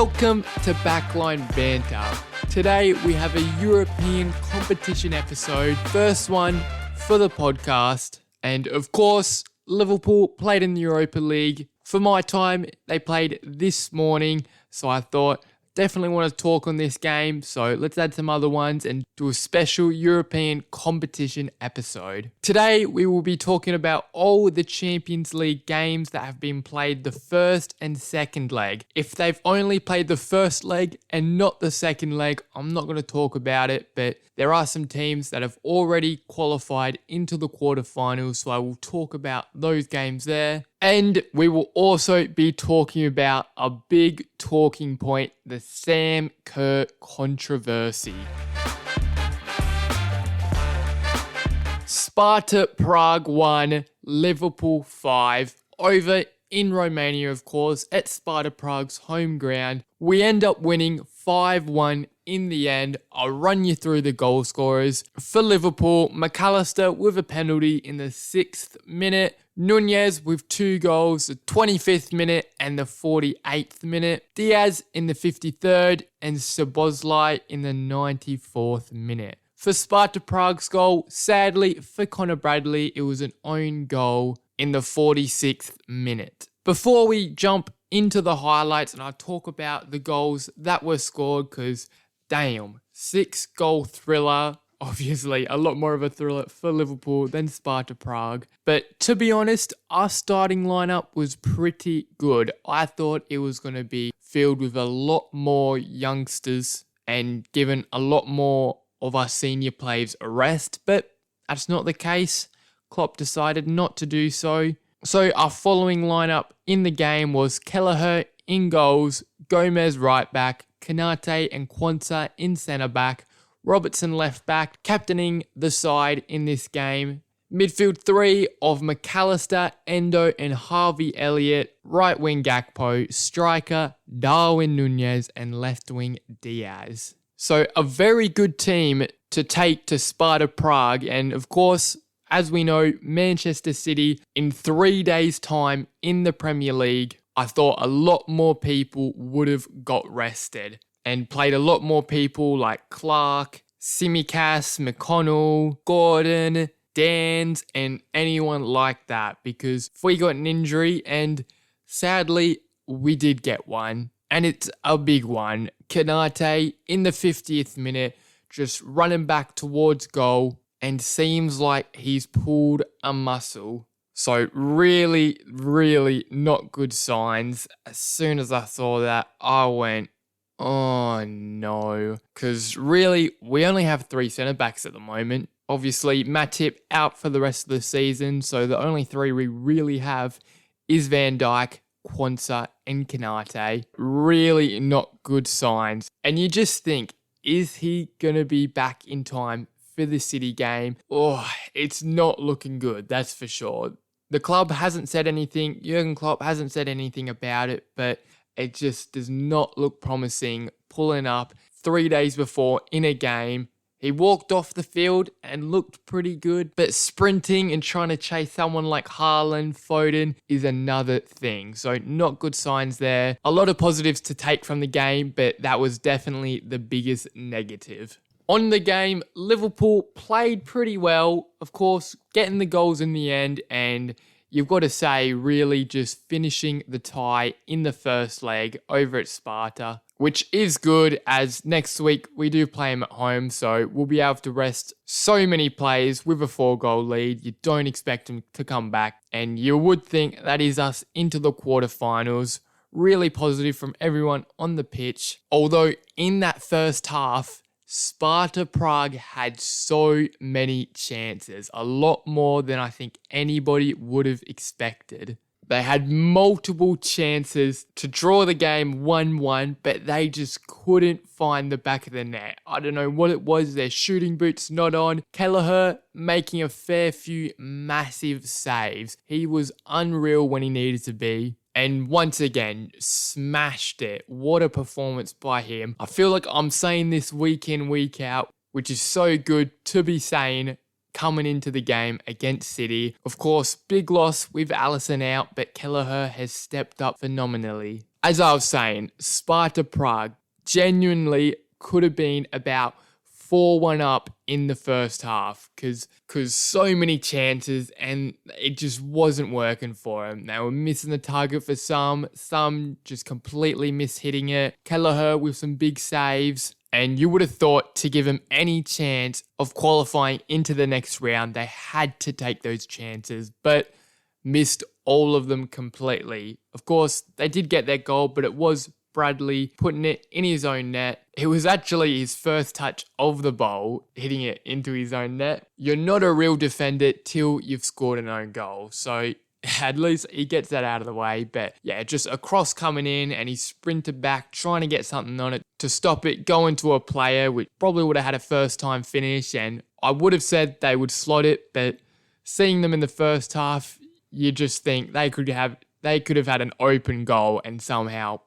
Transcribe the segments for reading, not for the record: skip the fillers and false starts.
Welcome to Backline Banter. Today we have a European competition episode, first one for the podcast. And of course, Liverpool played in the Europa League. For my time, they played this morning, so I thought definitely want to talk on this game. So let's add some other ones and do a special European competition episode. Today, we will be talking about all the Champions League games that have been played the first and second leg. If they've only played the first leg and not the second leg, I'm not going to talk about it, but there are some teams that have already qualified into the quarterfinals, so I will talk about those games there. And we will also be talking about a big talking point, the Sam Kerr controversy. Sparta Prague 1, Liverpool 5, over in Romania, of course, at Sparta Prague's home ground. We end up winning 5-1 in the end. I'll run you through the goal scorers. For Liverpool, McAllister with a penalty in the 6th minute. Nunez with 2 goals, the 25th minute and the 48th minute. Diaz in the 53rd and Szoboszlai in the 94th minute. For Sparta Prague's goal, sadly for Connor Bradley, it was an own goal in the 46th minute. Before we jump into the highlights and I talk about the goals that were scored, because damn, 6-goal thriller. Obviously, a lot more of a thriller for Liverpool than Sparta Prague. But to be honest, our starting lineup was pretty good. I thought it was going to be filled with a lot more youngsters and given a lot more of our senior players a rest, but that's not the case. Klopp decided not to do so. So our following lineup in the game was Kelleher in goals, Gomez right back, Kanate and Quansah in centre back, Robertson left back, captaining the side in this game. Midfield 3 of McAllister, Endo and Harvey Elliott, right wing Gakpo, striker Darwin Nunez and left wing Diaz. So a very good team to take to Sparta Prague, and of course, as we know, Manchester City in 3 days' time in the Premier League. I thought a lot more people would have got rested and played a lot more people like Clark, Tsimikas, McConnell, Gordon, Dans, and anyone like that, because if we got an injury, and sadly, we did get one, and it's a big one. Kanate in the 50th minute, just running back towards goal, and seems like he's pulled a muscle. So really, really not good signs. As soon as I saw that, I went, oh no. Because really, we only have 3 centre-backs at the moment. Obviously, Matip out for the rest of the season, so the only 3 we really have is Van Dijk, Quansah and Kanate. Really not good signs. And you just think, is he going to be back in time for the City game? Oh, it's not looking good, that's for sure. The club hasn't said anything, Jurgen Klopp hasn't said anything about it, but it just does not look promising. Pulling up 3 days before in a game, he walked off the field and looked pretty good, but sprinting and trying to chase someone like Haaland, Foden is another thing. So not good signs there. A lot of positives to take from the game, but that was definitely the biggest negative. On the game, Liverpool played pretty well, of course, getting the goals in the end, and you've got to say, really just finishing the tie in the first leg over at Sparta, which is good, as next week we do play them at home, so we'll be able to rest so many players with a 4-goal lead. You don't expect them to come back, and you would think that is us into the quarterfinals. Really positive from everyone on the pitch, although in that first half, Sparta Prague had so many chances, a lot more than I think anybody would have expected. They had multiple chances to draw the game 1-1, but they just couldn't find the back of the net. I don't know what it was, their shooting boots not on. Kelleher making a fair few massive saves. He was unreal when he needed to be. And once again, smashed it. What a performance by him. I feel like I'm saying this week in, week out, which is so good to be saying coming into the game against City. Of course, big loss with Alisson out, but Kelleher has stepped up phenomenally. as I was saying, Sparta Prague genuinely could have been about 4-1 up in the first half because so many chances and it just wasn't working for them. They were missing the target for some just completely mishitting it. Kelleher with some big saves. And you would have thought to give them any chance of qualifying into the next round, they had to take those chances, but missed all of them completely. Of course, they did get their goal, but it was Bradley putting it in his own net. It was actually his first touch of the ball, hitting it into his own net. You're not a real defender till you've scored an own goal. So at least he gets that out of the way. But yeah, just a cross coming in and he sprinted back, trying to get something on it to stop it going to a player, which probably would have had a first time finish. And I would have said they would slot it, but seeing them in the first half, you just think they could have had an open goal and somehow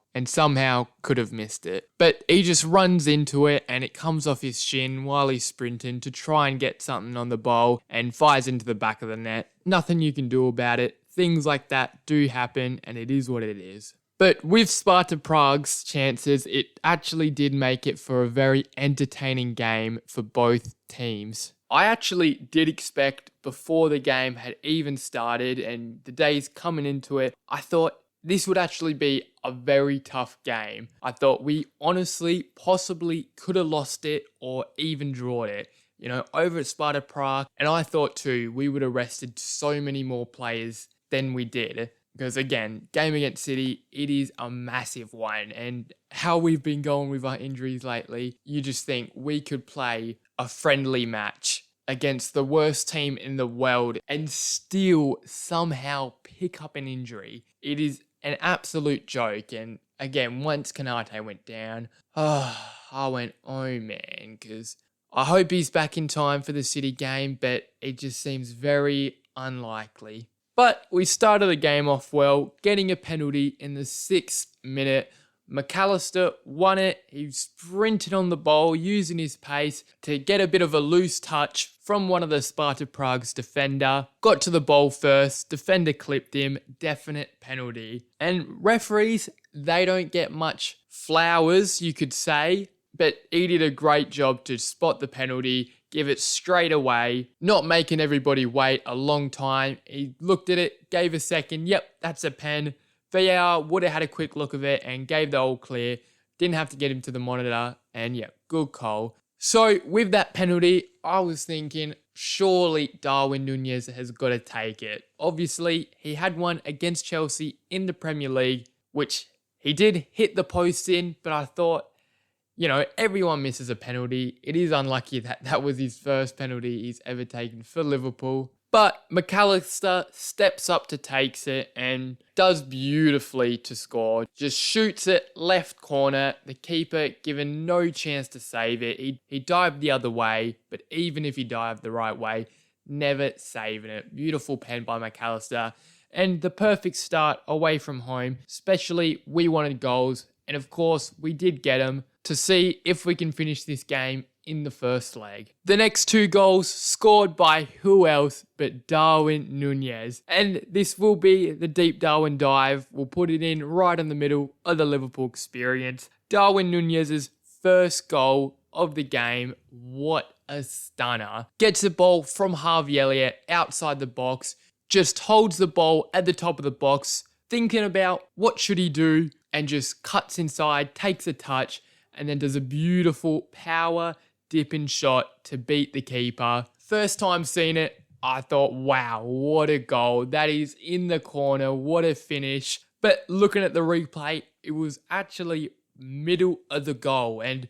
could have missed it. But he just runs into it and it comes off his shin while he's sprinting to try and get something on the ball and fires into the back of the net. Nothing you can do about it. Things like that do happen and it is what it is. But with Sparta Prague's chances, it actually did make it for a very entertaining game for both teams. I actually did expect before the game had even started and the days coming into it, I thought this would actually be a very tough game. I thought we honestly possibly could have lost it or even drawn it, over at Sparta Prague. And I thought too, we would have rested so many more players than we did. Because again, game against City, it is a massive one. And how we've been going with our injuries lately, you just think we could play a friendly match against the worst team in the world and still somehow pick up an injury. It is an absolute joke. And again, once Kanate went down, I went, oh man, because I hope he's back in time for the City game, but it just seems very unlikely. But we started the game off well, getting a penalty in the 6th minute. McAllister won it. He sprinted on the ball using his pace to get a bit of a loose touch from one of the Sparta Prague's defender. Got to the ball first. Defender clipped him. Definite penalty. And referees, they don't get much flowers, you could say. But he did a great job to spot the penalty, give it straight away, not making everybody wait a long time. He looked at it, gave a second. Yep, that's a pen. VAR would have had a quick look of it and gave the all clear. Didn't have to get him to the monitor. And yeah, good call. So with that penalty, I was thinking, surely Darwin Nunez has got to take it. Obviously, he had one against Chelsea in the Premier League, which he did hit the post in, but I thought, everyone misses a penalty. It is unlucky that that was his first penalty he's ever taken for Liverpool. But McAllister steps up to takes it and does beautifully to score. Just shoots it left corner. The keeper given no chance to save it. He dived the other way, but even if he dived the right way, never saving it. Beautiful pen by McAllister. And the perfect start away from home. Especially we wanted goals. And of course, we did get them to see if we can finish this game in the first leg. The next 2 goals scored by who else but Darwin Nunez. And this will be the deep Darwin dive. We'll put it in right in the middle of the Liverpool experience. Darwin Nunez's first goal of the game. What a stunner. Gets the ball from Harvey Elliott outside the box. Just holds the ball at the top of the box. Thinking about what should he do. And just cuts inside, takes a touch. And then does a beautiful power dipping shot to beat the keeper. First time seeing it, I thought, wow, what a goal. That is in the corner. What a finish. But looking at the replay, it was actually middle of the goal. And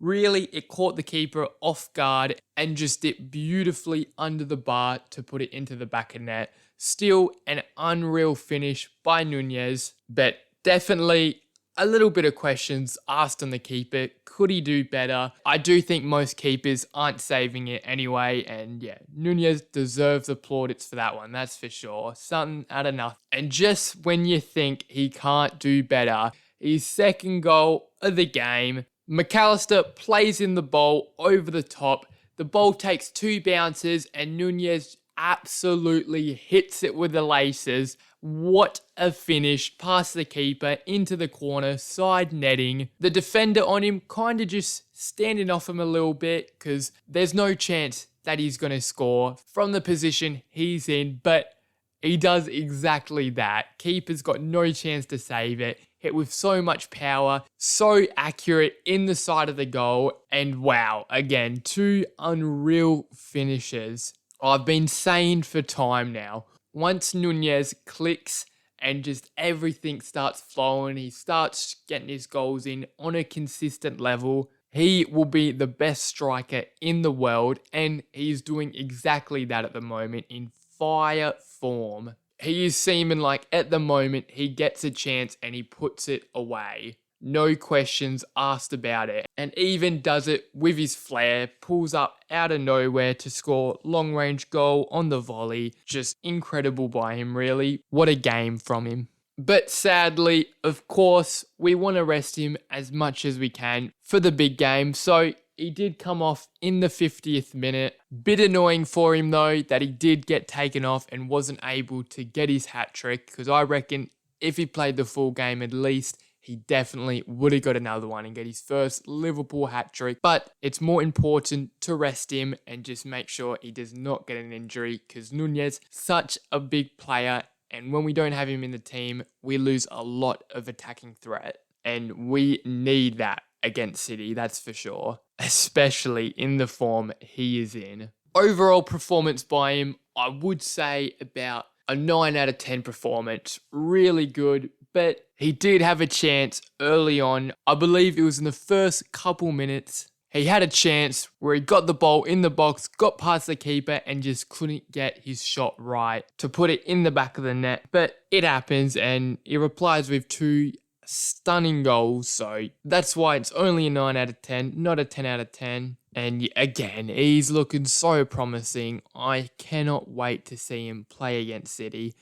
really, it caught the keeper off guard and just dipped beautifully under the bar to put it into the back of net. Still an unreal finish by Nunez, but definitely a little bit of questions asked on the keeper. Could he do better? I do think most keepers aren't saving it anyway. And yeah, Nunez deserves the plaudits for that one. That's for sure. Something out of nothing. And just when you think he can't do better, his second goal of the game, McAllister plays in the ball over the top. The ball takes 2 bounces and Nunez absolutely hits it with the laces. What a finish, past the keeper, into the corner, side netting. The defender on him kind of just standing off him a little bit because there's no chance that he's going to score from the position he's in, but he does exactly that. Keeper's got no chance to save it. Hit with so much power, so accurate in the side of the goal, and wow, again, two unreal finishes. I've been saying for time now, once Nunez clicks and just everything starts flowing, he starts getting his goals in on a consistent level, he will be the best striker in the world, and he's doing exactly that at the moment in fire form. He is seeming like at the moment he gets a chance and he puts it away. No questions asked about it. And even does it with his flair, pulls up out of nowhere to score long range goal on the volley. Just incredible by him, really. What a game from him. But sadly, of course, we want to rest him as much as we can for the big game. So he did come off in the 50th minute. Bit annoying for him though that he did get taken off and wasn't able to get his hat trick, because I reckon if he played the full game at least, he definitely would have got another one and get his first Liverpool hat trick. But it's more important to rest him and just make sure he does not get an injury, because Nunez, such a big player, and when we don't have him in the team, we lose a lot of attacking threat. And we need that against City, that's for sure. Especially in the form he is in. Overall performance by him, I would say about a 9 out of 10 performance. Really good, but he did have a chance early on. I believe it was in the first couple minutes. He had a chance where he got the ball in the box, got past the keeper, and just couldn't get his shot right to put it in the back of the net. But it happens, and he replies with two stunning goals. So that's why it's only a 9 out of 10, not a 10 out of 10. And again, he's looking so promising. I cannot wait to see him play against City.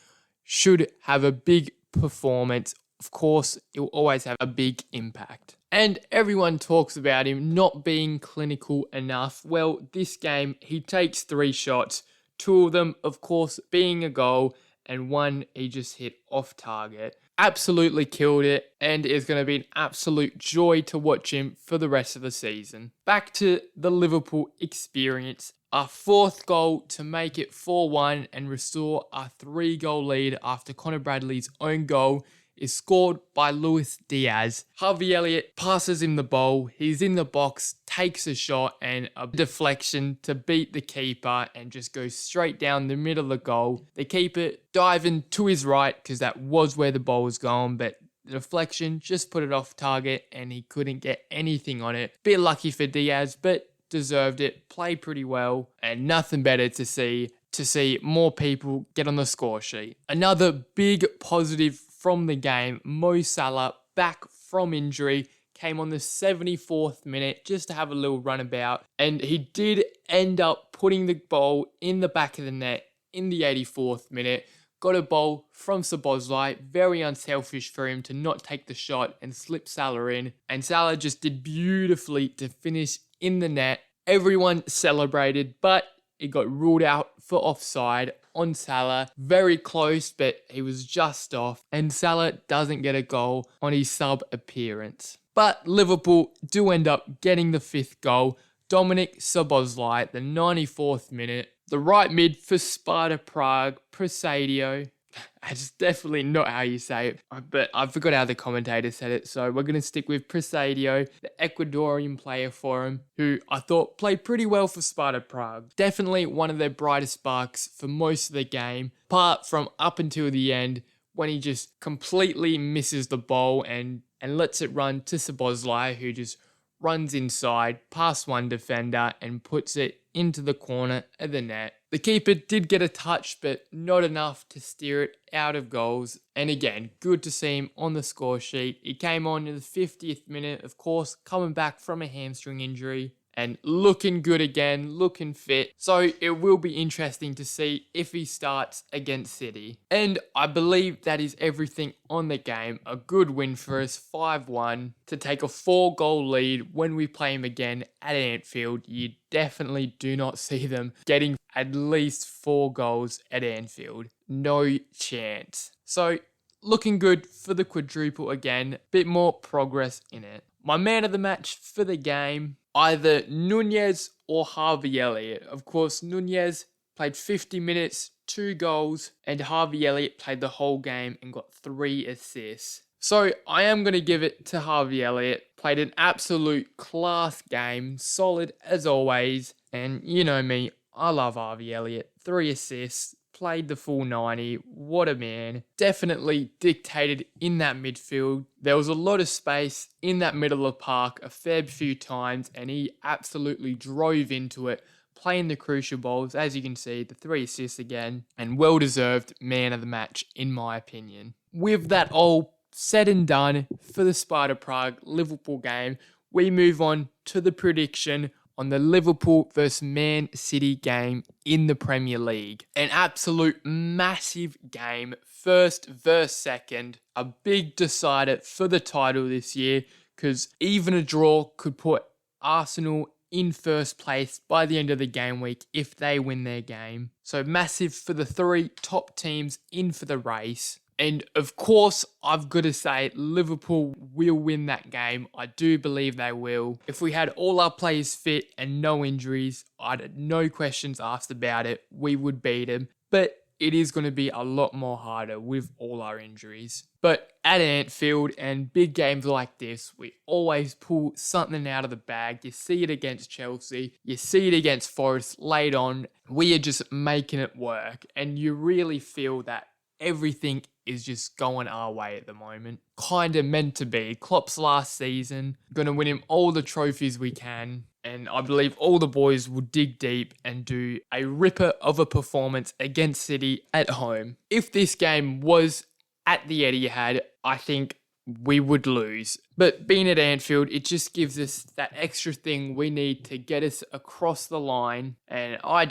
Should have a big performance. Of course, it will always have a big impact. And everyone talks about him not being clinical enough. Well, this game, he takes 3 shots, 2 of them, of course, being a goal, and 1 he just hit off target. Absolutely killed it, and it's going to be an absolute joy to watch him for the rest of the season. Back to the Liverpool experience. Our 4th goal to make it 4-1 and restore our 3-goal lead after Connor Bradley's own goal is scored by Luis Diaz. Harvey Elliott passes him the ball, he's in the box, takes a shot and a deflection to beat the keeper and just goes straight down the middle of the goal. The keeper diving to his right because that was where the ball was going, but the deflection just put it off target and he couldn't get anything on it. Bit lucky for Diaz, but deserved it, played pretty well, and nothing better to see more people get on the score sheet. Another big positive from the game, Mo Salah, back from injury, came on the 74th minute just to have a little runabout, and he did end up putting the ball in the back of the net in the 84th minute. Got a ball from Szoboszlai, very unselfish for him to not take the shot and slip Salah in, and Salah just did beautifully to finish in the net. Everyone celebrated, but it got ruled out for offside on Salah. Very close, but he was just off. And Salah doesn't get a goal on his sub appearance. But Liverpool do end up getting the 5th goal. Dominic Szoboszlai at the 94th minute. The right mid for Sparta Prague, Presidio. That's definitely not how you say it, but I forgot how the commentator said it, so we're going to stick with Presidio, the Ecuadorian player for him, who I thought played pretty well for Sparta Prague. Definitely one of their brightest sparks for most of the game, apart from up until the end, when he just completely misses the ball and lets it run to Szoboszlai, who just runs inside, past one defender, and puts it into the corner of the net. The keeper did get a touch, but not enough to steer it out of goals. And again, good to see him on the score sheet. He came on in the 50th minute, of course, coming back from a hamstring injury. and looking good again, looking fit. So it will be interesting to see if he starts against City. And I believe that is everything on the game. A good win for us, 5-1, to take a 4-goal lead when we play him again at Anfield. You definitely do not see them getting at least 4 goals at Anfield. No chance. So looking good for the quadruple again. Bit more progress in it. My man of the match for the game, either Nunez or Harvey Elliott. Of course, Nunez played 50 minutes, 2 goals, and Harvey Elliott played the whole game and got 3 assists. So I am going to give it to Harvey Elliott. Played an absolute class game, solid as always. And you know me, I love Harvey Elliott. 3 assists. Played the full 90. What a man. Definitely dictated in that midfield. There was a lot of space in that middle of the park a fair few times, and he absolutely drove into it, playing the crucial balls. As you can see, the 3 assists again, and well-deserved man of the match, in my opinion. With that all said and done for the Sparta Prague Liverpool game, we move on to the prediction on the Liverpool versus Man City game in the Premier League. An absolute massive game, first versus second, a big decider for the title this year, because even a draw could put Arsenal in first place by the end of the game week if they win their game. So massive for the 3 top teams in for the race. And of course, I've got to say, Liverpool will win that game. I do believe they will. If we had all our players fit and no injuries, I'd had no questions asked about it. We would beat them. But it is going to be a lot more harder with all our injuries. But at Anfield and big games like this, we always pull something out of the bag. You see it against Chelsea. You see it against Forest late on. We are just making it work. And you really feel that everything is just going our way at the moment. Kind of meant to be. Klopp's last season. Going to win him all the trophies we can. And I believe all the boys will dig deep and do a ripper of a performance against City at home. If this game was at the Etihad, I think we would lose. But being at Anfield, it just gives us that extra thing we need to get us across the line. And I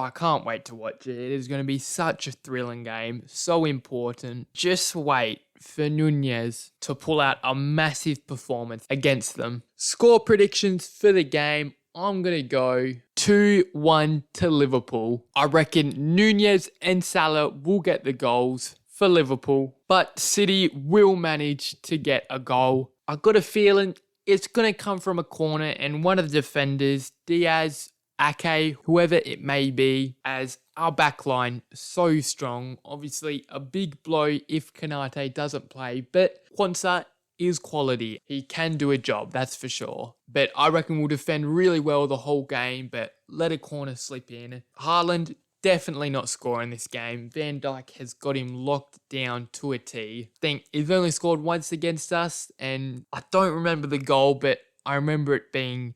can't wait to watch it. It is going to be such a thrilling game. So important. Just wait for Nunez to pull out a massive performance against them. Score predictions for the game. I'm going to go 2-1 to Liverpool. I reckon Nunez and Salah will get the goals for Liverpool, but City will manage to get a goal. I've got a feeling it's going to come from a corner and one of the defenders, Diaz, Ake, whoever it may be, as our backline so strong. Obviously, a big blow if Kanate doesn't play, but Kwanzaa is quality. He can do a job, that's for sure. But I reckon we'll defend really well the whole game, but let a corner slip in. Haaland definitely not scoring this game. Van Dijk has got him locked down to a T. I think he's only scored once against us, and I don't remember the goal, but I remember it being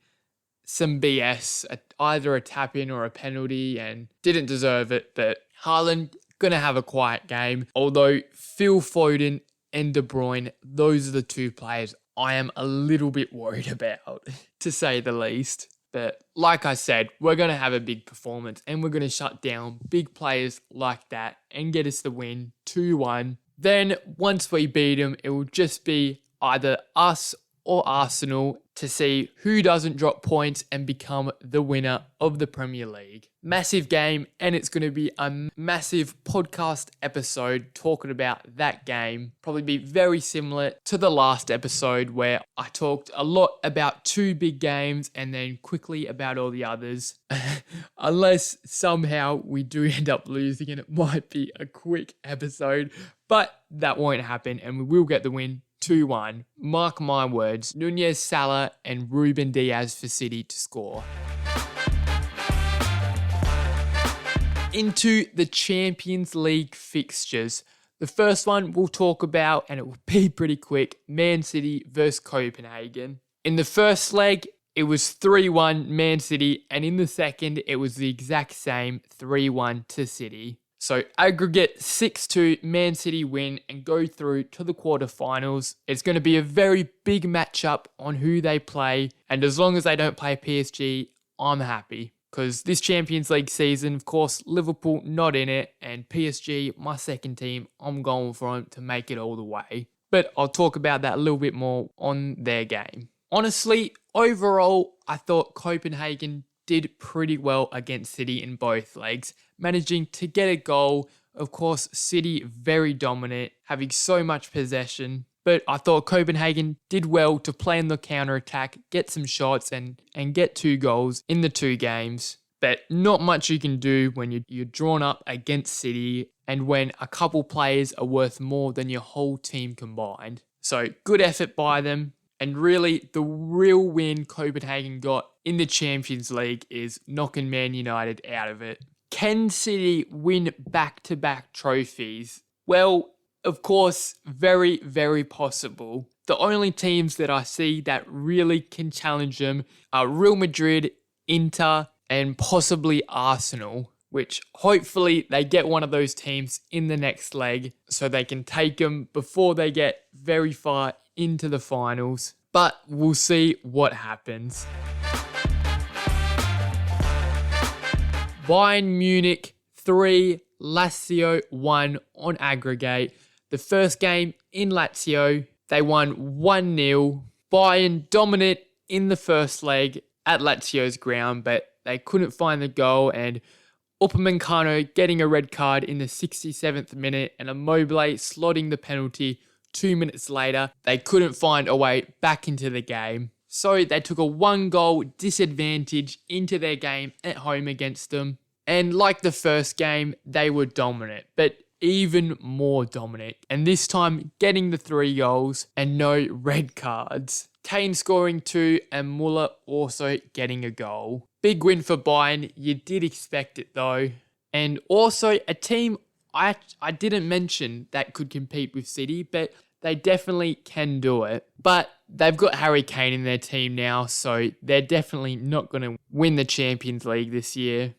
some BS, either a tap-in or a penalty, and didn't deserve it. But Haaland, gonna have a quiet game. Although Phil Foden and De Bruyne, those are the 2 players I am a little bit worried about, to say the least. But like I said, we're going to have a big performance and we're going to shut down big players like that and get us the win 2-1. Then once we beat them, it will just be either us or Arsenal to see who doesn't drop points and become the winner of the Premier League. Massive game, and it's going to be a massive podcast episode talking about that game. Probably be very similar to the last episode where I talked a lot about 2 big games and then quickly about all the others. Unless somehow we do end up losing and it might be a quick episode, but that won't happen and we will get the win 2-1. Mark my words, Nunez, Salah and Ruben Diaz for City to score. Into the Champions League fixtures. The first one we'll talk about, and it will be pretty quick, Man City versus Copenhagen. In the first leg, it was 3-1 Man City, and in the second, it was the exact same 3-1 to City. So aggregate 6-2 Man City win and go through to the quarterfinals. It's going to be a very big matchup on who they play. And as long as they don't play PSG, I'm happy. Because this Champions League season, of course, Liverpool not in it. And PSG, my second team, I'm going for them to make it all the way. But I'll talk about that a little bit more on their game. Honestly, overall, I thought Copenhagen did pretty well against City in both legs, managing to get a goal. Of course, City very dominant, having so much possession. But I thought Copenhagen did well to play in the counter-attack, get some shots and get 2 goals in the 2 games. But not much you can do when you're drawn up against City and when a couple players are worth more than your whole team combined. So good effort by them. And really, the real win Copenhagen got in the Champions League is knocking Man United out of it. Can City win back-to-back trophies? Well, of course, very, very possible. The only teams that I see that really can challenge them are Real Madrid, Inter, and possibly Arsenal, which hopefully they get one of those teams in the next leg so they can take them before they get very far into the finals. But we'll see what happens. Bayern Munich 3, Lazio 1 on aggregate. The first game in Lazio, they won 1-0. Bayern dominant in the first leg at Lazio's ground, but they couldn't find the goal, and Upamecano getting a red card in the 67th minute and Immobile slotting the penalty 2 minutes later. They couldn't find a way back into the game. So they took a 1-goal disadvantage into their game at home against them. And like the first game, they were dominant, but even more dominant. And this time getting the 3 goals and no red cards. Kane scoring 2 and Muller also getting a goal. Big win for Bayern. You did expect it though. And also a team I didn't mention that could compete with City, but they definitely can do it. But they've got Harry Kane in their team now, so they're definitely not going to win the Champions League this year.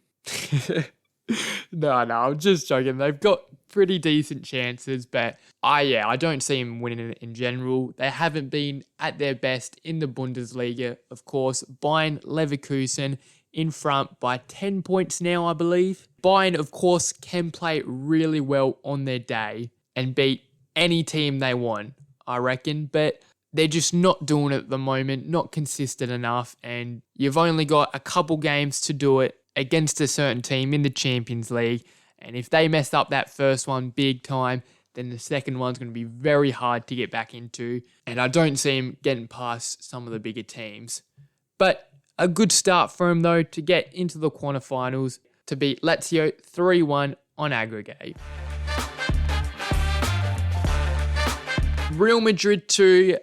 No, I'm just joking. They've got pretty decent chances, but I don't see them winning it in general. They haven't been at their best in the Bundesliga, of course. Bayern Leverkusen in front by 10 points now, I believe. Bayern, of course, can play really well on their day and beat any team they want, I reckon, but they're just not doing it at the moment, not consistent enough, and you've only got a couple games to do it against a certain team in the Champions League, and if they mess up that first one big time, then the second one's going to be very hard to get back into, and I don't see him getting past some of the bigger teams. But a good start for him, though, to get into the quarterfinals, to beat Lazio 3-1 on aggregate. Real Madrid 2,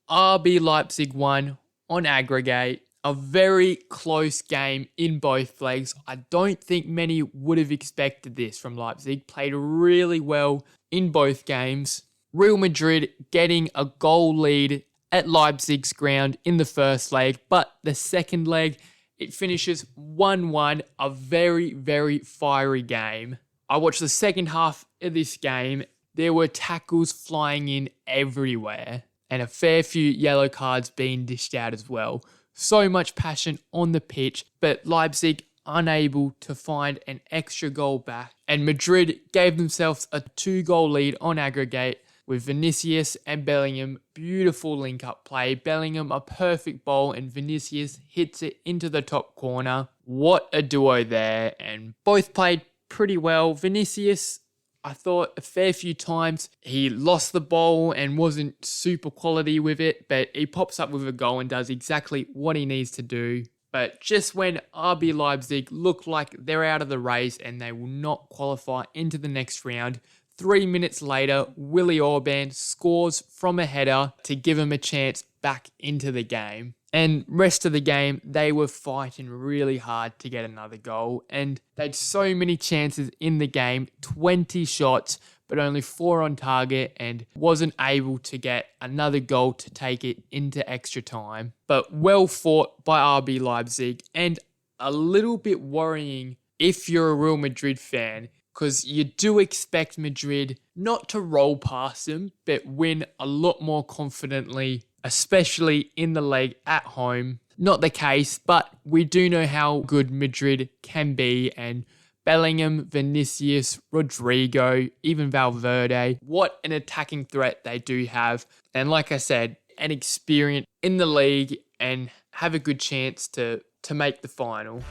RB Leipzig 1 on aggregate. A very close game in both legs. I don't think many would have expected this from Leipzig. Played really well in both games. Real Madrid getting a goal lead at Leipzig's ground in the first leg, but the second leg, it finishes 1-1, a very, very fiery game. I watched the second half of this game. There were tackles flying in everywhere and a fair few yellow cards being dished out as well. So much passion on the pitch, but Leipzig unable to find an extra goal back. And Madrid gave themselves a 2-goal lead on aggregate with Vinicius and Bellingham. Beautiful link-up play. Bellingham a perfect ball and Vinicius hits it into the top corner. What a duo there. And both played pretty well. Vinicius, I thought a fair few times he lost the ball and wasn't super quality with it, but he pops up with a goal and does exactly what he needs to do. But just when RB Leipzig look like they're out of the race and they will not qualify into the next round, 3 minutes later, Willy Orban scores from a header to give him a chance back into the game. And rest of the game, they were fighting really hard to get another goal. And they had so many chances in the game, 20 shots, but only 4 on target, and wasn't able to get another goal to take it into extra time. But well fought by RB Leipzig, and a little bit worrying if you're a Real Madrid fan, because you do expect Madrid not to roll past them, but win a lot more confidently, especially in the league at home. Not the case, but we do know how good Madrid can be, and Bellingham, Vinicius, Rodrigo, even Valverde, what an attacking threat they do have. And like I said, an experience in the league and have a good chance to make the final.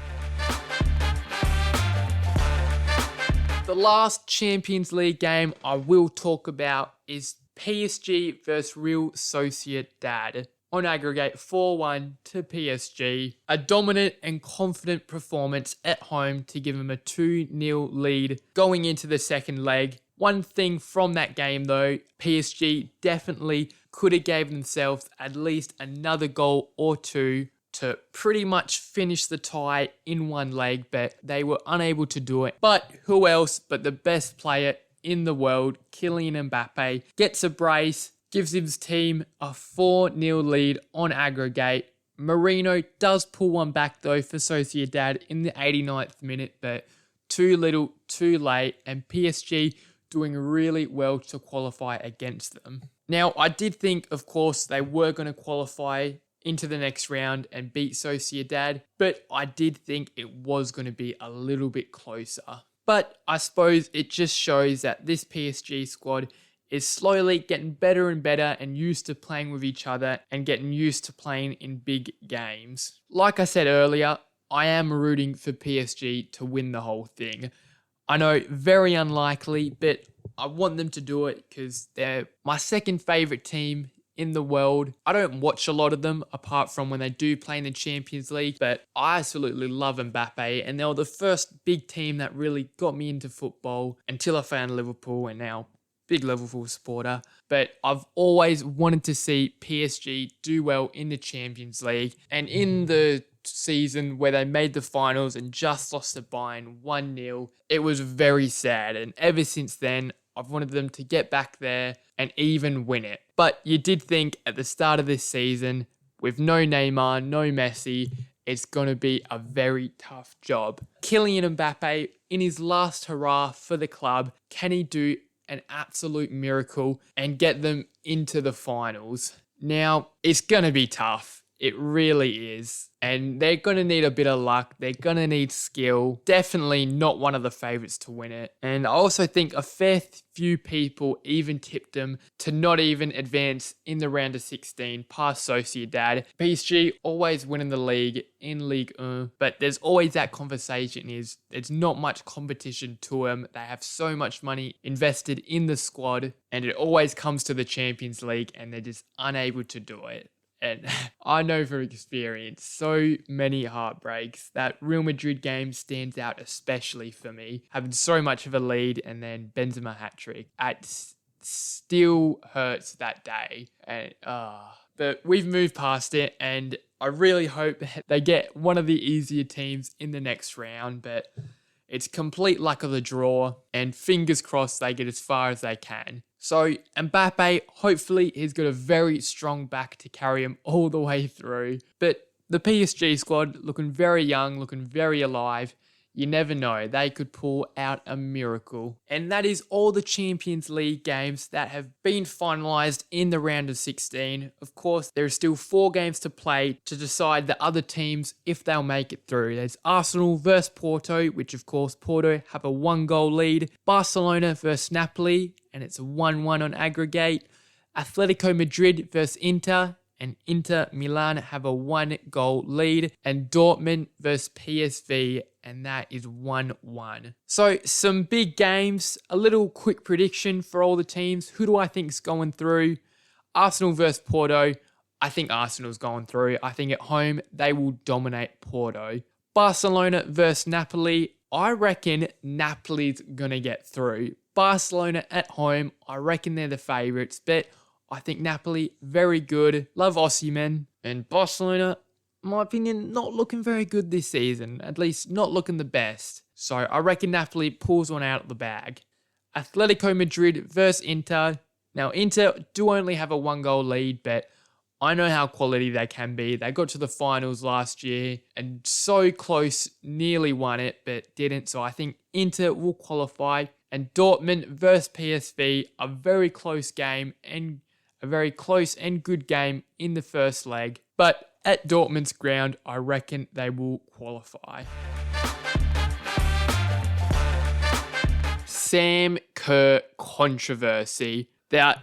The last Champions League game I will talk about is PSG versus Real Sociedad. On aggregate, 4-1 to PSG. A dominant and confident performance at home to give them a 2-0 lead going into the second leg. One thing from that game though, PSG definitely could have gave themselves at least another goal or two to pretty much finish the tie in one leg, but they were unable to do it. But who else but the best player in the world, Kylian Mbappe, gets a brace, gives his team a 4-0 lead on aggregate. Marino does pull one back though for Sociedad in the 89th minute, but too little, too late, and PSG doing really well to qualify against them. Now, I did think, of course, they were going to qualify into the next round and beat Sociedad, but I did think it was going to be a little bit closer. But I suppose it just shows that this PSG squad is slowly getting better and better and used to playing with each other and getting used to playing in big games. Like I said earlier, I am rooting for PSG to win the whole thing. I know, very unlikely, but I want them to do it because they're my second favourite team in the world. I don't watch a lot of them apart from when they do play in the Champions League, but I absolutely love Mbappe, and they were the first big team that really got me into football until I found Liverpool, and now big Liverpool supporter. But I've always wanted to see PSG do well in the Champions League, and in the season where they made the finals and just lost to Bayern 1-0, it was very sad, and ever since then I've wanted them to get back there and even win it. But you did think at the start of this season, with no Neymar, no Messi, it's going to be a very tough job. Kylian Mbappe, in his last hurrah for the club, can he do an absolute miracle and get them into the finals? Now, it's going to be tough. It really is. And they're going to need a bit of luck. They're going to need skill. Definitely not one of the favourites to win it. And I also think a fair few people even tipped them to not even advance in the round of 16 past Sociedad. PSG always winning the league in Ligue 1. But there's always that conversation is there's not much competition to them. They have so much money invested in the squad. And it always comes to the Champions League and they're just unable to do it. And I know from experience, so many heartbreaks. That Real Madrid game stands out especially for me. Having so much of a lead and then Benzema hat-trick. It still hurts that day. And but we've moved past it, and I really hope they get one of the easier teams in the next round. But it's complete luck of the draw, and fingers crossed they get as far as they can. So Mbappe, hopefully he's got a very strong back to carry him all the way through. But the PSG squad looking very young, looking very alive. You never know, they could pull out a miracle. And that is all the Champions League games that have been finalised in the round of 16. Of course, there are still 4 games to play to decide the other teams if they'll make it through. There's Arsenal versus Porto, which of course Porto have a 1-goal lead. Barcelona versus Napoli, and it's a 1-1 on aggregate. Atletico Madrid versus Inter, and Inter Milan have a 1-goal lead. And Dortmund versus PSV, and that is 1-1. So some big games, a little quick prediction for all the teams. Who do I think is going through? Arsenal versus Porto. I think Arsenal's going through. I think at home they will dominate Porto. Barcelona versus Napoli. I reckon Napoli's going to get through. Barcelona at home, I reckon they're the favourites, but I think Napoli, very good. Love Osimhen. And Barcelona, in my opinion, not looking very good this season. At least not looking the best. So I reckon Napoli pulls one out of the bag. Atletico Madrid versus Inter. Now, Inter do only have a 1-goal lead, but I know how quality they can be. They got to the finals last year and so close, nearly won it, but didn't. So I think Inter will qualify. And Dortmund versus PSV, a very close game and a very close and good game in the first leg. But at Dortmund's ground, I reckon they will qualify. Sam Kerr controversy. There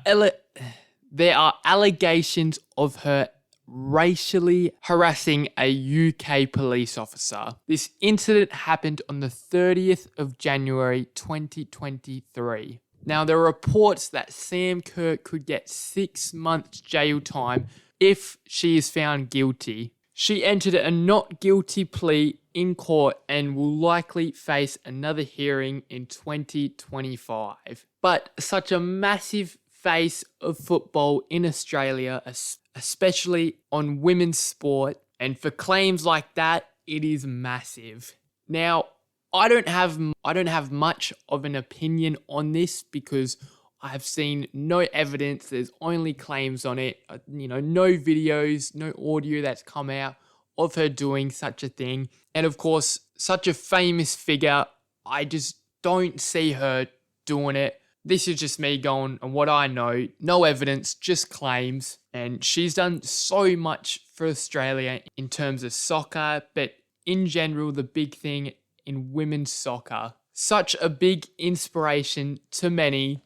are allegations of her racially harassing a UK police officer. This incident happened on the 30th of January 2023. Now, there are reports that Sam Kerr could get 6 months jail time if she is found guilty. She entered a not guilty plea in court and will likely face another hearing in 2025. But such a massive face of football in Australia, especially on women's sport, and for claims like that, it is massive. Now, I don't have much of an opinion on this because I have seen no evidence. There's only claims on it. No videos, no audio that's come out of her doing such a thing. And of course, such a famous figure, I just don't see her doing it. This is just me going on what I know. No evidence, just claims. And she's done so much for Australia in terms of soccer, but in general, the big thing in women's soccer. Such a big inspiration to many.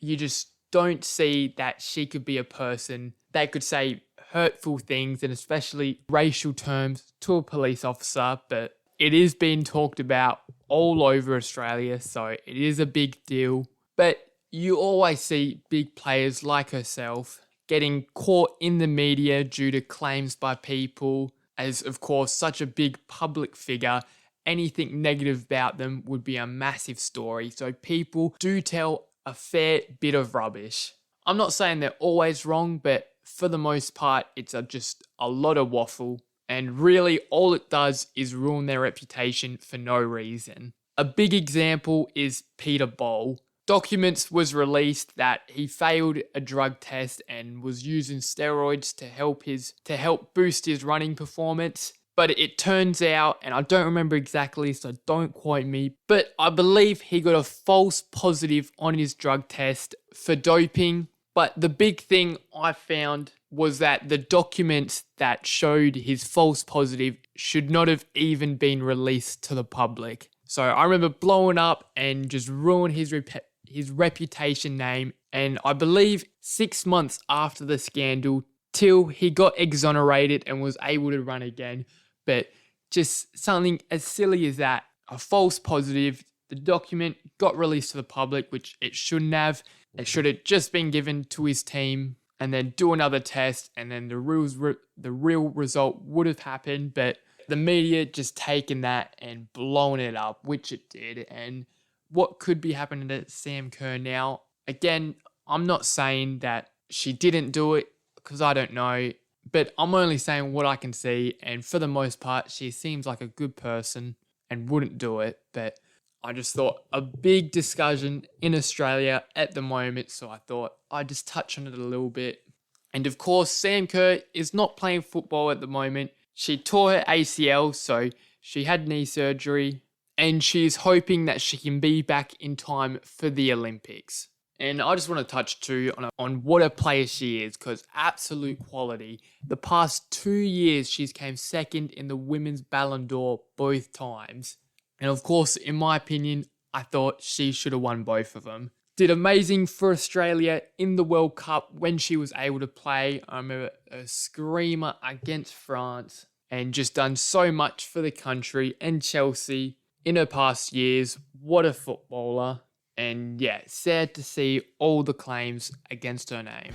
You just don't see that she could be a person that could say hurtful things, and especially racial terms, to a police officer. But it is being talked about all over Australia, so it is a big deal. But you always see big players like herself getting caught in the media due to claims by people. As of course, such a big public figure, anything negative about them would be a massive story. So people do tell a fair bit of rubbish. I'm not saying they're always wrong, but for the most part, it's just a lot of waffle. And really, all it does is ruin their reputation for no reason. A big example is Peter Boll. Documents was released that he failed a drug test and was using steroids to help boost his running performance. But it turns out, and I don't remember exactly, so don't quote me, but I believe he got a false positive on his drug test for doping. But the big thing I found was that the documents that showed his false positive should not have even been released to the public. So I remember blowing up and just ruined his reputation name. And I believe 6 months after the scandal, till he got exonerated and was able to run again. But just something as silly as that, a false positive, the document got released to the public, which it shouldn't have. It should have just been given to his team and then do another test, and then the real result would have happened. But the media just taken that and blown it up, which it did. And what could be happening to Sam Kerr now? Again, I'm not saying that she didn't do it because I don't know, but I'm only saying what I can see. And for the most part, she seems like a good person and wouldn't do it. But I just thought a big discussion in Australia at the moment, so I thought I'd just touch on it a little bit. And of course, Sam Kerr is not playing football at the moment. She tore her ACL, so she had knee surgery, and she's hoping that she can be back in time for the Olympics. And I just want to touch too on what a player she is, because absolute quality. The past 2 years, she's came second in the Women's Ballon d'Or both times. And of course, in my opinion, I thought she should have won both of them. Did amazing for Australia in the World Cup when she was able to play. I remember a screamer against France, and just done so much for the country and Chelsea in her past years. What a footballer. And yeah, sad to see all the claims against her name.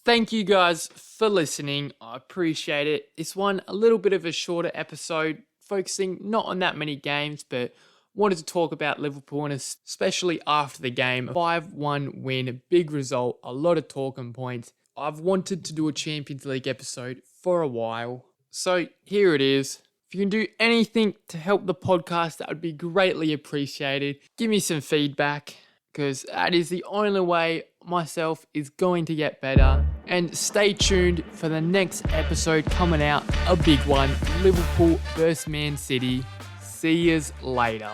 Thank you guys for listening. I appreciate it. This one, a little bit of a shorter episode, focusing not on that many games, but wanted to talk about Liverpool, and especially after the game. 5-1 win, a big result, a lot of talking points. I've wanted to do a Champions League episode for a while, so here it is. If you can do anything to help the podcast, that would be greatly appreciated. Give me some feedback, because that is the only way myself is going to get better. And stay tuned for the next episode coming out, a big one, Liverpool versus Man City. See yous later.